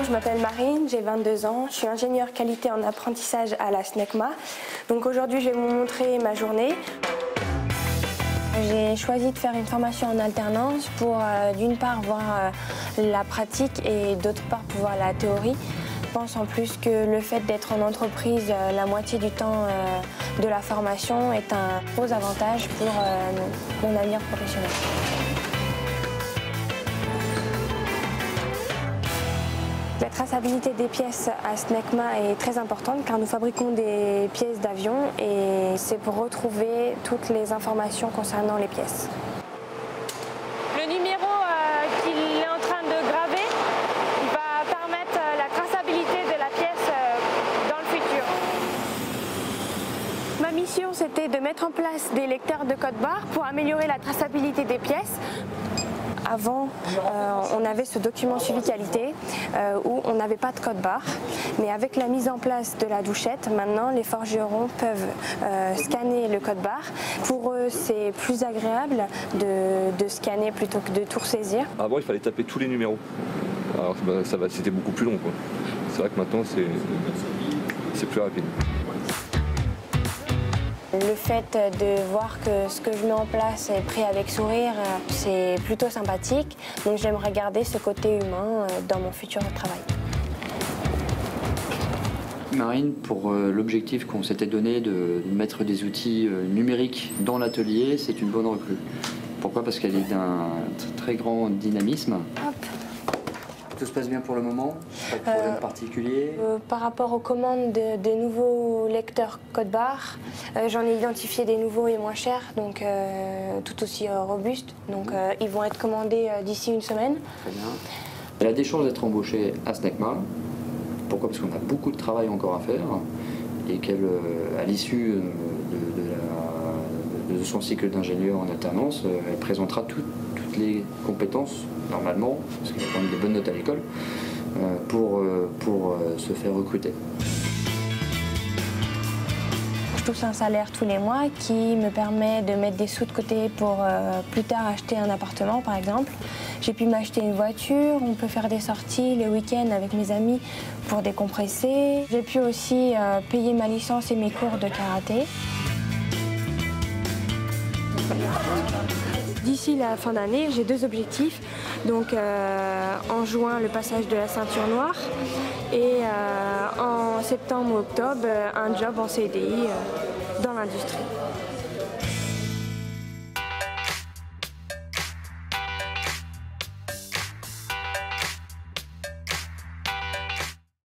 je m'appelle Marine, j'ai 22 ans, je suis ingénieure qualité en apprentissage à la SNECMA. Donc aujourd'hui, je vais vous montrer ma journée. J'ai choisi de faire une formation en alternance pour d'une part voir la pratique et d'autre part pour voir la théorie. Je pense en plus que le fait d'être en entreprise la moitié du temps de la formation est un gros avantage pour mon avenir professionnel. La traçabilité des pièces à SNECMA est très importante car nous fabriquons des pièces d'avion et c'est pour retrouver toutes les informations concernant les pièces. Le numéro qu'il est en train de graver va permettre la traçabilité de la pièce dans le futur. Ma mission, c'était de mettre en place des lecteurs de code barre pour améliorer la traçabilité des pièces. Avant, on avait ce document suivi qualité où on n'avait pas de code barre, mais avec la mise en place de la douchette, maintenant les forgerons peuvent scanner le code barre. Pour eux, c'est plus agréable de scanner plutôt que de tout ressaisir. Avant, il fallait taper tous les numéros. Alors, c'était beaucoup plus long, quoi. C'est vrai que maintenant, c'est plus rapide. Le fait de voir que ce que je mets en place est pris avec sourire, c'est plutôt sympathique. Donc j'aimerais garder ce côté humain dans mon futur travail. Marine, pour l'objectif qu'on s'était donné de mettre des outils numériques dans l'atelier, c'est une bonne recrue. Pourquoi? Parce qu'elle est d'un très grand dynamisme. Hop. Tout se passe bien pour le moment? Pas de problème particulier? Par rapport aux commandes de nouveaux lecteurs code barre, j'en ai identifié des nouveaux et moins chers, donc tout aussi robustes. Donc ils vont être commandés d'ici une semaine. Très bien. Elle a des chances d'être embauchée à SNECMA. Pourquoi? Parce qu'on a beaucoup de travail encore à faire et qu'elle, à l'issue de son cycle d'ingénieur en alternance, elle présentera toutes les compétences, normalement, parce qu'elle a quand même des bonnes notes à l'école, pour se faire recruter. Je touche un salaire tous les mois qui me permet de mettre des sous de côté pour plus tard acheter un appartement, par exemple. J'ai pu m'acheter une voiture, on peut faire des sorties les week-ends avec mes amis pour décompresser. J'ai pu aussi payer ma licence et mes cours de karaté. D'ici la fin d'année, j'ai deux objectifs. Donc en juin, le passage de la ceinture noire et en septembre ou octobre, un job en CDI dans l'industrie.